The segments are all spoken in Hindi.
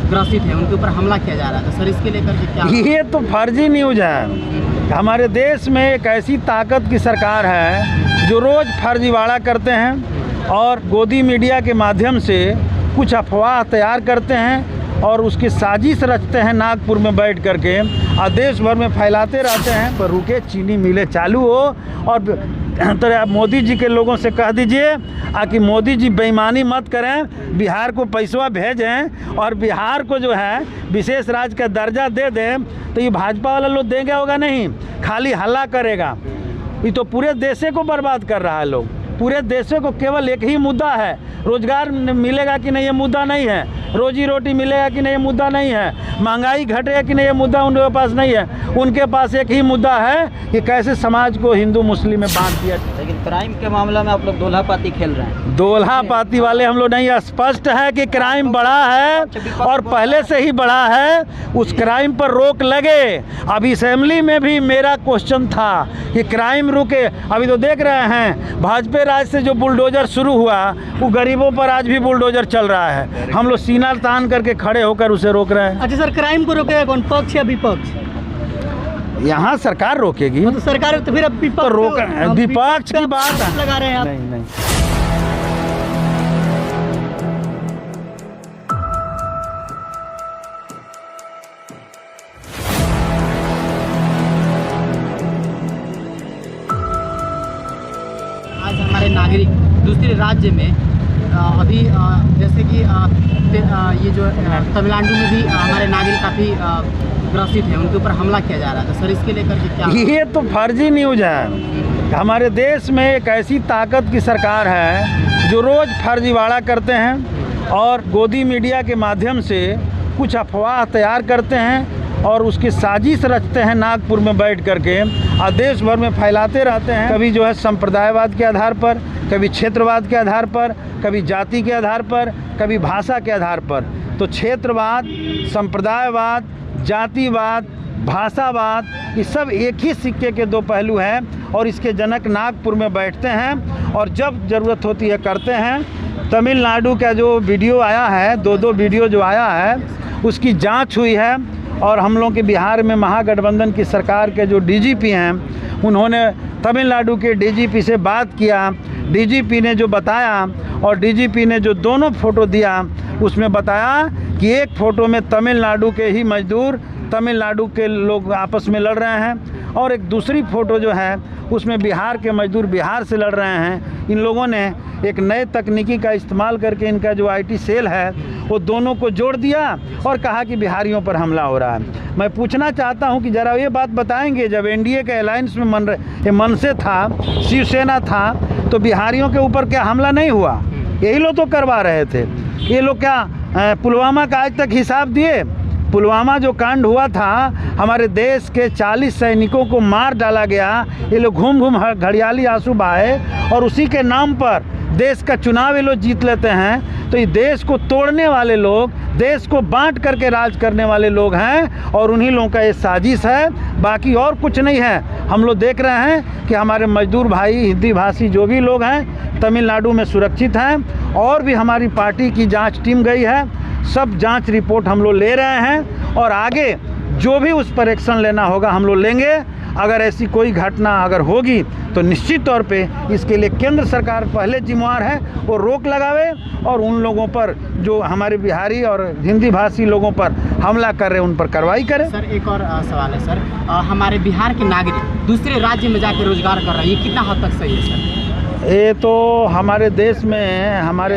ग्रसित है उनके ऊपर हमला किया जा रहा था सर, इसके लेकर के क्या? ये तो फर्जी न्यूज़ है। हमारे देश में एक ऐसी ताकत की सरकार है जो रोज़ फर्जीवाड़ा करते हैं और गोदी मीडिया के माध्यम से कुछ अफवाह तैयार करते हैं और उसकी साजिश रचते हैं नागपुर में बैठ करके और देश भर में फैलाते रहते हैं। पर रुके, चीनी मिलें चालू हो और तो आप मोदी जी के लोगों से कह दीजिए कि मोदी जी बेईमानी मत करें, बिहार को पैसा भेजें और बिहार को जो है विशेष राज्य का दर्जा दे दें। तो ये भाजपा वाला लोग देंगे होगा नहीं, खाली हल्ला करेगा। ये तो पूरे देश को बर्बाद कर रहा है लोग। पूरे देश को केवल एक ही मुद्दा है, रोजगार मिलेगा कि नहीं ये मुद्दा नहीं है, रोजी रोटी मिलेगा कि नहीं ये मुद्दा नहीं है, महंगाई घटेगा कि नहीं ये मुद्दा उनके पास नहीं है। उनके पास एक ही मुद्दा है कि कैसे समाज को हिंदू मुस्लिम में बांट दिया। लेकिन क्राइम के मामले में आप लोग दोल्हापाती खेल रहे हैं। दोल्हापाती वाले हम लोग नहीं, स्पष्ट है कि क्राइम बढ़ा है और पहले से ही बढ़ा है। उस क्राइम पर रोक लगे। अभी असेंबली में भी मेरा क्वेश्चन था कि क्राइम रुके। अभी तो देख रहे हैं भाजपा राज से जो बुलडोजर शुरू हुआ वो गरीबों पर आज भी बुलडोजर चल रहा है। हम लोग सीना तान करके खड़े होकर उसे रोक रहे हैं। अच्छा सर, क्राइम को रोकेगा कौन, पक्ष या विपक्ष? यहाँ सरकार रोकेगी। तो सरकार तो फिर अब विपक्ष की बात लगा रहे हैं आप। नहीं। आज हमारे नागरिक दूसरे राज्य में अभी जैसे कि ये जो तमिलनाडु में भी हमारे नागरिक काफ़ी ग्रसित है, उनके ऊपर हमला किया जा रहा था सर, इसके लेकर के क्या? ये तो फर्जी न्यूज़ है। हमारे देश में एक ऐसी ताकत की सरकार है जो रोज़ फर्जीवाड़ा करते हैं और गोदी मीडिया के माध्यम से कुछ अफवाह तैयार करते हैं और उसकी साजिश रचते हैं नागपुर में बैठ करके और देश भर में फैलाते रहते हैं। कभी जो है संप्रदायवाद के आधार पर, कभी क्षेत्रवाद के आधार पर, कभी जाति के आधार पर, कभी भाषा के आधार पर। तो क्षेत्रवाद, संप्रदायवाद, जातिवाद, भाषावाद, ये सब एक ही सिक्के के दो पहलू हैं और इसके जनक नागपुर में बैठते हैं और जब ज़रूरत होती है करते हैं। तमिलनाडु का जो वीडियो आया है, दो वीडियो जो आया है उसकी जांच हुई है और हम लोग के बिहार में महागठबंधन की सरकार के जो डीजीपी हैं उन्होंने तमिलनाडु के डीजीपी से बात किया। डीजीपी ने जो बताया और डीजीपी ने जो दोनों फ़ोटो दिया उसमें बताया कि एक फ़ोटो में तमिलनाडु के ही मजदूर, तमिलनाडु के लोग आपस में लड़ रहे हैं और एक दूसरी फ़ोटो जो है उसमें बिहार के मजदूर बिहार से लड़ रहे हैं। इन लोगों ने एक नए तकनीकी का इस्तेमाल करके इनका जो आईटी सेल है वो दोनों को जोड़ दिया और कहा कि बिहारियों पर हमला हो रहा है। मैं पूछना चाहता हूं कि ज़रा ये बात बताएंगे, जब एनडीए के अलायंस में मन से था, शिवसेना था, तो बिहारियों के ऊपर क्या हमला नहीं हुआ? यही लोग तो करवा रहे थे। ये लोग क्या पुलवामा का आज तक हिसाब दिए? पुलवामा जो कांड हुआ था, हमारे देश के 40 सैनिकों को मार डाला गया। ये लोग घूम घूम घड़ियाली आंसू बहाए और उसी के नाम पर देश का चुनाव ये लोग जीत लेते हैं। तो ये देश को तोड़ने वाले लोग, देश को बांट करके राज करने वाले लोग हैं और उन्हीं लोगों का ये साजिश है, बाकी और कुछ नहीं है। हम लोग देख रहे हैं कि हमारे मजदूर भाई, हिंदी भाषी जो भी लोग हैं तमिलनाडु में सुरक्षित हैं और भी हमारी पार्टी की जांच टीम गई है। सब जांच रिपोर्ट हम लोग ले रहे हैं और आगे जो भी उस पर एक्शन लेना होगा हम लोग लेंगे। अगर ऐसी कोई घटना अगर होगी तो निश्चित तौर पे इसके लिए केंद्र सरकार पहले जिम्मेवार है, वो रोक लगावे और उन लोगों पर जो हमारे बिहारी और हिंदी भाषी लोगों पर हमला कर रहे हैं उन पर कार्रवाई करे। सर एक और सवाल है सर, हमारे बिहार के नागरिक दूसरे राज्य में जाकर रोजगार कर रहे हैं, ये कितना हद तक सही है सर? ये तो हमारे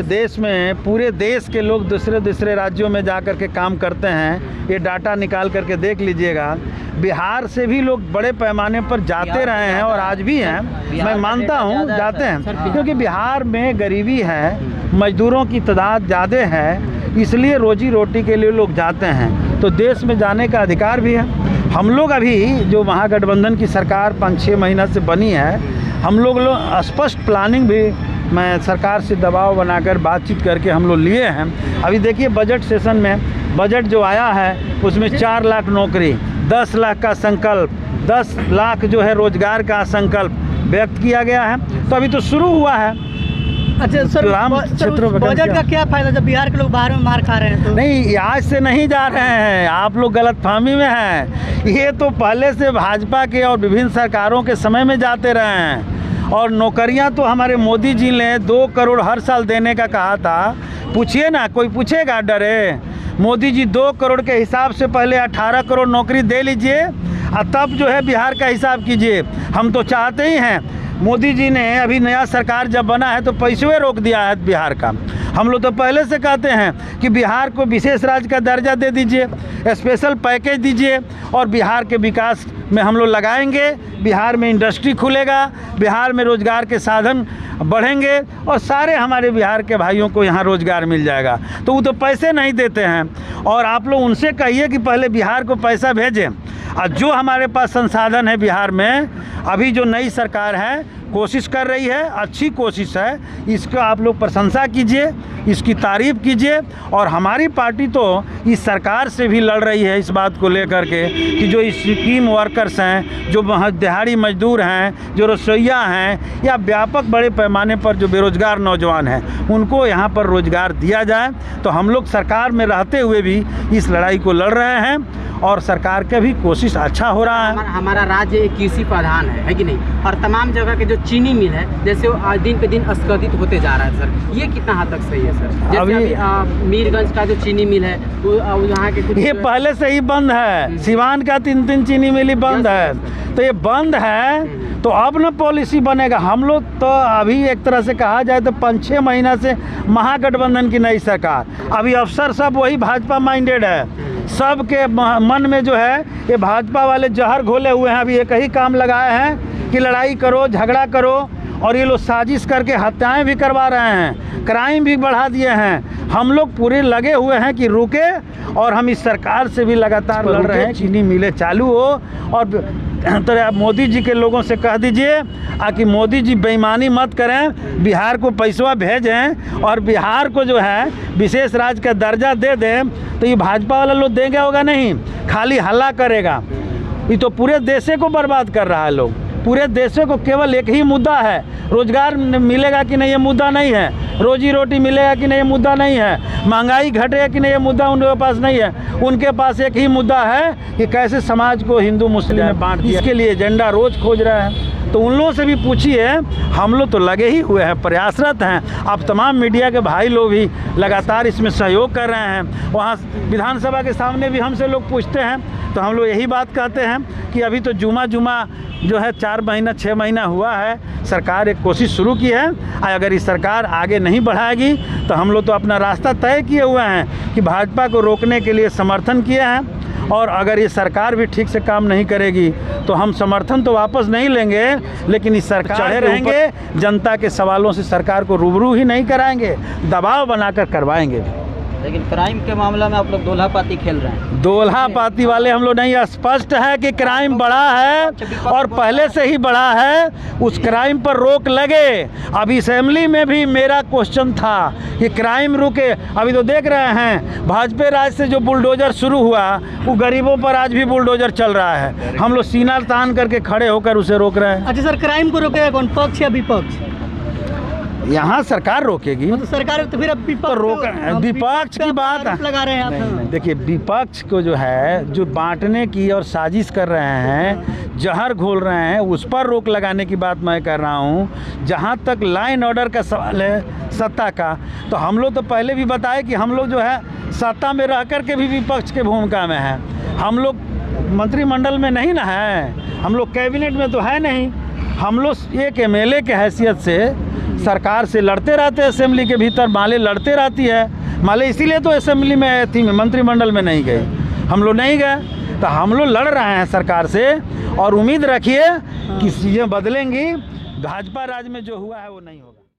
देश में पूरे देश के लोग दूसरे राज्यों में जा कर के काम करते हैं। ये डाटा निकाल करके देख लीजिएगा। बिहार से भी लोग बड़े पैमाने पर जाते रहे हैं और आज भी हैं, मैं मानता हूँ जाते हैं, क्योंकि बिहार में गरीबी है, मजदूरों की तादाद ज़्यादा है, इसलिए रोजी रोटी के लिए लोग जाते हैं। तो देश में जाने का अधिकार भी है। हम लोग अभी जो महागठबंधन की सरकार 5-6 महीना से बनी है, हम लोग स्पष्ट प्लानिंग भी मैं सरकार से दबाव बनाकर बातचीत करके हम लोग लिए हैं। अभी देखिए बजट सेशन में बजट जो आया है उसमें 4 लाख नौकरी, 10 लाख का संकल्प, 10 लाख जो है रोजगार का संकल्प व्यक्त किया गया है। तो अभी तो शुरू हुआ है, अच्छा सर, ग्राम क्षेत्रों में बजट का क्या फायदा जब बिहार के लोग बाहर में मार खा रहे हैं तो? नहीं, आज से नहीं जा रहे हैं, आप लोग गलतफहमी में हैं। ये तो पहले से भाजपा के और विभिन्न सरकारों के समय में जाते रहे हैं। और नौकरियां तो हमारे मोदी जी ने 2 करोड़ हर साल देने का कहा था। पूछिए ना, कोई पूछेगा डरे? मोदी जी 2 करोड़ के हिसाब से पहले 18 करोड़ नौकरी दे लीजिए और तब जो है बिहार का हिसाब कीजिए। हम तो चाहते ही हैं। मोदी जी ने अभी नया सरकार जब बना है तो पैसे रोक दिया है बिहार का। हम लोग तो पहले से कहते हैं कि बिहार को विशेष राज्य का दर्जा दे दीजिए, स्पेशल पैकेज दीजिए और बिहार के विकास में हम लोग लगाएंगे। बिहार में इंडस्ट्री खुलेगा, बिहार में रोज़गार के साधन बढ़ेंगे और सारे हमारे बिहार के भाइयों को यहाँ रोज़गार मिल जाएगा। तो वो तो पैसे नहीं देते हैं। और आप लोग उनसे कहिए कि पहले बिहार को पैसा भेजें। और जो हमारे पास संसाधन है बिहार में, अभी जो नई सरकार है कोशिश कर रही है, अच्छी कोशिश है, इसका आप लोग प्रशंसा कीजिए, इसकी तारीफ़ कीजिए। और हमारी पार्टी तो इस सरकार से भी लड़ रही है इस बात को लेकर के कि जो स्कीम वर्कर्स हैं, जो दिहाड़ी मजदूर हैं, जो रसोइया हैं या व्यापक बड़े पैमाने पर जो बेरोज़गार नौजवान हैं, उनको यहाँ पर रोज़गार दिया जाए। तो हम लोग सरकार में रहते हुए भी इस लड़ाई को लड़ रहे हैं और सरकार का भी कोशिश अच्छा हो रहा है। हमारा राज्य एक कृषि प्रधान है कि नहीं? और तमाम जगह के जो चीनी मिल है जैसे वो दिन पे दिन अस्खलित होते जा रहा है सर, ये कितना हद तक सही है सर? जैसे अभी मीरगंज का जो चीनी मिल है वो यहाँ के कुछ ये पहले से ही बंद है। सिवान का 3 चीनी मिल ही बंद है। तो ये बंद है तो अब न पॉलिसी बनेगा। हम लोग तो अभी एक तरह से कहा जाए तो 5-6 महीना से महागठबंधन की नई सरकार, अभी अफसर सब वही भाजपा माइंडेड है। सबके मन में जो है ये भाजपा वाले जहर घोले हुए हैं। अभी एक ही काम लगाए हैं कि लड़ाई करो, झगड़ा करो और ये लोग साजिश करके हत्याएं भी करवा रहे हैं, क्राइम भी बढ़ा दिए हैं। हम लोग पूरे लगे हुए हैं कि रुके और हम इस सरकार से भी लगातार लड़ रहे हैं। चीनी मिलें चालू हो और तो आप मोदी जी के लोगों से कह दीजिए कि मोदी जी बेईमानी मत करें, बिहार को पैसा भेजें और बिहार को जो है विशेष राज्य का दर्जा दे दें। तो ये भाजपा वाला लोग देंगे होगा नहीं, खाली हल्ला करेगा। ये तो पूरे देश को बर्बाद कर रहा है। लोग पूरे देश को केवल एक ही मुद्दा है, रोज़गार मिलेगा कि नहीं ये मुद्दा नहीं है, रोजी रोटी मिलेगा कि नहीं ये मुद्दा नहीं है, महंगाई घटेगा कि नहीं ये मुद्दा उनके पास नहीं है। उनके पास एक ही मुद्दा है कि कैसे समाज को हिंदू मुस्लिम में बांट दिया। इसके लिए एजेंडा रोज़ खोज रहे हैं। तो उन लोगों से भी पूछिए, हम लोग तो लगे ही हुए हैं, प्रयासरत हैं। अब तमाम मीडिया के भाई लोग भी लगातार इसमें सहयोग कर रहे हैं। वहाँ विधानसभा के सामने भी हमसे लोग पूछते हैं तो हम लोग यही बात कहते हैं कि अभी तो जुमा जो है 4 महीना 6 महीना हुआ है, सरकार एक कोशिश शुरू की है। अगर ये सरकार आगे नहीं बढ़ाएगी तो हम लोग तो अपना रास्ता तय किए हुए हैं कि भाजपा को रोकने के लिए समर्थन किए हैं। और अगर ये सरकार भी ठीक से काम नहीं करेगी तो हम समर्थन तो वापस नहीं लेंगे, लेकिन इस सरकार चढ़े रहेंगे, जनता के सवालों से सरकार को रूबरू ही नहीं कराएंगे, दबाव बनाकर करवाएंगे। लेकिन क्राइम के मामला में आप लोग दोल्हापाती खेल रहे हैं। दोल्हापाती वाले हम लोग नहीं, स्पष्ट है कि क्राइम बढ़ा है और पहले से ही बढ़ा है। उस क्राइम पर रोक लगे। अभी असेंबली में भी मेरा क्वेश्चन था कि क्राइम रुके। अभी तो देख रहे हैं भाजपा राज से जो बुलडोजर शुरू हुआ वो गरीबों पर आज भी बुलडोजर चल रहा है। हम लोग सीना तान करके खड़े होकर उसे रोक रहे हैं। अच्छा सर, क्राइम को रोकेगा कौन, पक्ष या विपक्ष? यहाँ सरकार रोकेगी। तो सरकार तो फिर अब विपक्ष की बात लगा रहे हैं आप। नहीं, देखिए विपक्ष को जो है जो बांटने की और साजिश कर रहे हैं, जहर घोल रहे हैं, उस पर रोक लगाने की बात मैं कर रहा हूँ। जहाँ तक लॉ एंड ऑर्डर का सवाल है सत्ता का, तो हम लोग तो पहले भी बताए कि हम लोग जो है सत्ता में रह कर के भी विपक्ष के भूमिका में है। हम लोग मंत्रिमंडल में नहीं ना है, हम लोग कैबिनेट में तो है नहीं। हम लोग एक MLA के हैसियत से सरकार से लड़ते रहते हैं, असेंबली के भीतर माले लड़ते रहती है। माले इसीलिए तो असेंबली में थी, मंत्रिमंडल में नहीं गई, हम लोग नहीं गए। तो हम लोग लड़ रहे हैं सरकार से और उम्मीद रखिए कि चीज़ें बदलेंगी। भाजपा राज में जो हुआ है वो नहीं होगा।